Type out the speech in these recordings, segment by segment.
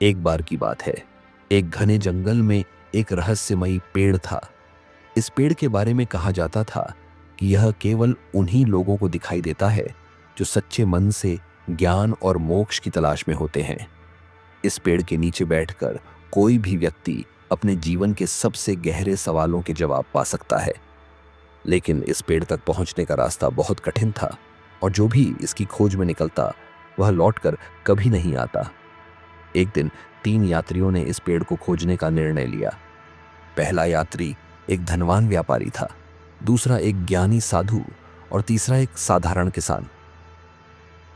एक बार की बात है, एक घने जंगल में एक रहस्यमयी पेड़ था। इस पेड़ के बारे में कहा जाता था कि यह केवल उन्हीं लोगों को दिखाई देता है जो सच्चे मन से ज्ञान और मोक्ष की तलाश में होते हैं। इस पेड़ के नीचे बैठकर कोई भी व्यक्ति अपने जीवन के सबसे गहरे सवालों के जवाब पा सकता है। लेकिन इस पेड़ तक पहुंचने का रास्ता बहुत कठिन था और जो भी इसकी खोज में निकलता वह लौटकर कभी नहीं आता। एक दिन 3 यात्रियों ने इस पेड़ को खोजने का निर्णय लिया। पहला यात्री एक धनवान व्यापारी था, दूसरा एक ज्ञानी साधु और तीसरा एक साधारण किसान।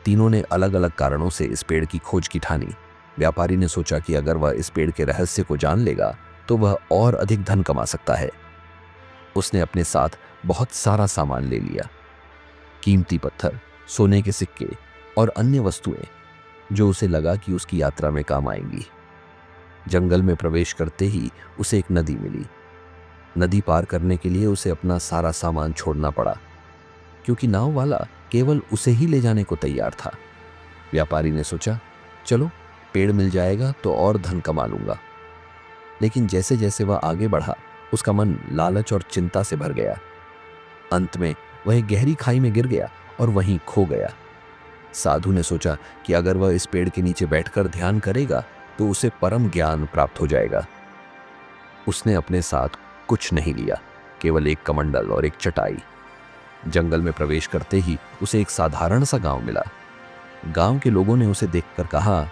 तीनों ने अलग अलग कारणों से इस पेड़ की खोज की ठानी। व्यापारी ने सोचा कि अगर वह इस पेड़ के रहस्य को जान लेगा तो वह और अधिक धन कमा सकता है। उसने अपने साथ बहुत सारा सामान ले लिया, कीमती पत्थर, सोने के सिक्के और अन्य वस्तुएं जो उसे लगा कि उसकी यात्रा में काम आएंगी। जंगल में प्रवेश करते ही उसे एक नदी मिली। नदी पार करने के लिए उसे अपना सारा सामान छोड़ना पड़ा, क्योंकि नाव वाला केवल उसे ही ले जाने को तैयार था। व्यापारी ने सोचा, चलो पेड़ मिल जाएगा तो और धन कमा लूंगा। लेकिन जैसे जैसे वह आगे बढ़ा उसका मन लालच और चिंता से भर गया। अंत में वह एक गहरी खाई में गिर गया और वहीं खो गया। साधु ने सोचा कि अगर वह इस पेड़ के नीचे बैठकर ध्यान करेगा तो उसे परम ज्ञान प्राप्त हो जाएगा। उसने अपने साथ कुछ नहीं लिया, केवल एक कमंडल और एक चटाई। जंगल में प्रवेश करते ही उसे एक साधारण सा गांव मिला। गांव के लोगों ने उसे देखकर कहा,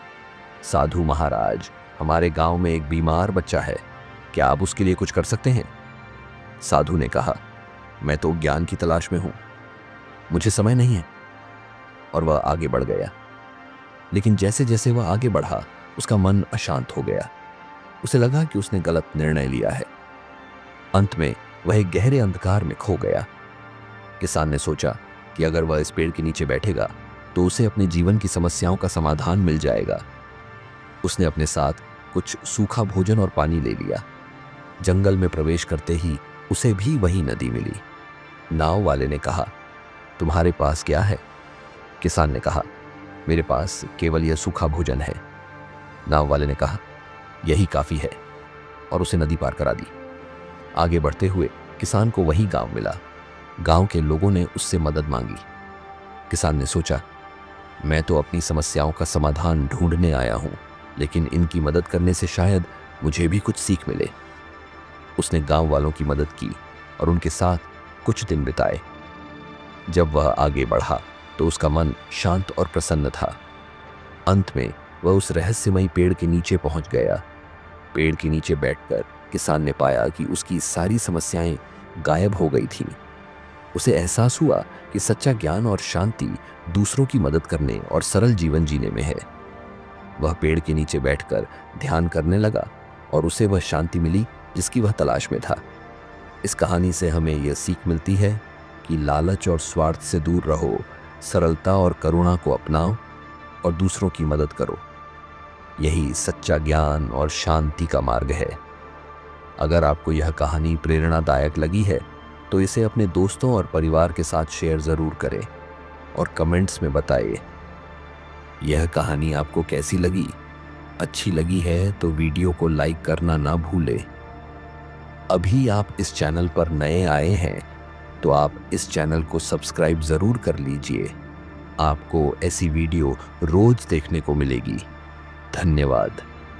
साधु महाराज, हमारे गांव में एक बीमार बच्चा है, क्या आप उसके लिए कुछ कर सकते हैं? साधु ने कहा, मैं तो ज्ञान की तलाश में हूं, मुझे समय नहीं है। और वह आगे बढ़ गया। लेकिन जैसे जैसे वह आगे बढ़ा उसका मन अशांत हो गया। उसे लगा कि उसने गलत निर्णय लिया है। अंत में वह एक गहरे अंधकार में खो गया। किसान ने सोचा कि अगर वह इस पेड़ के नीचे बैठेगा तो उसे अपने जीवन की समस्याओं का समाधान मिल जाएगा। उसने अपने साथ कुछ सूखा भोजन और पानी ले लिया। जंगल में प्रवेश करते ही उसे भी वही नदी मिली। नाव वाले ने कहा, तुम्हारे पास क्या है? किसान ने कहा, मेरे पास केवल यह सूखा भोजन है। नाव वाले ने कहा, यही काफी है, और उसे नदी पार करा दी। आगे बढ़ते हुए किसान को वही गांव मिला। गांव के लोगों ने उससे मदद मांगी। किसान ने सोचा, मैं तो अपनी समस्याओं का समाधान ढूंढने आया हूं, लेकिन इनकी मदद करने से शायद मुझे भी कुछ सीख मिले। उसने गांव वालों की मदद की और उनके साथ कुछ दिन बिताए। जब वह आगे बढ़ा तो उसका मन शांत और प्रसन्न था। अंत में वह उस रहस्यमयी पेड़ के नीचे पहुंच गया। पेड़ के नीचे बैठकर किसान ने पाया कि उसकी सारी समस्याएं गायब हो गई थीं। उसे एहसास हुआ कि सच्चा ज्ञान और शांति दूसरों की मदद करने और सरल जीवन जीने में है। वह पेड़ के नीचे बैठकर ध्यान करने लगा और उसे वह शांति मिली जिसकी वह तलाश में था। इस कहानी से हमें यह सीख मिलती है कि लालच और स्वार्थ से दूर रहो, सरलता और करुणा को अपनाओ और दूसरों की मदद करो। यही सच्चा ज्ञान और शांति का मार्ग है। अगर आपको यह कहानी प्रेरणादायक लगी है तो इसे अपने दोस्तों और परिवार के साथ शेयर ज़रूर करें और कमेंट्स में बताइए यह कहानी आपको कैसी लगी। अच्छी लगी है तो वीडियो को लाइक करना ना भूलें। अभी आप इस चैनल पर नए आए हैं तो आप इस चैनल को सब्सक्राइब ज़रूर कर लीजिए। आपको ऐसी वीडियो रोज देखने को मिलेगी। धन्यवाद।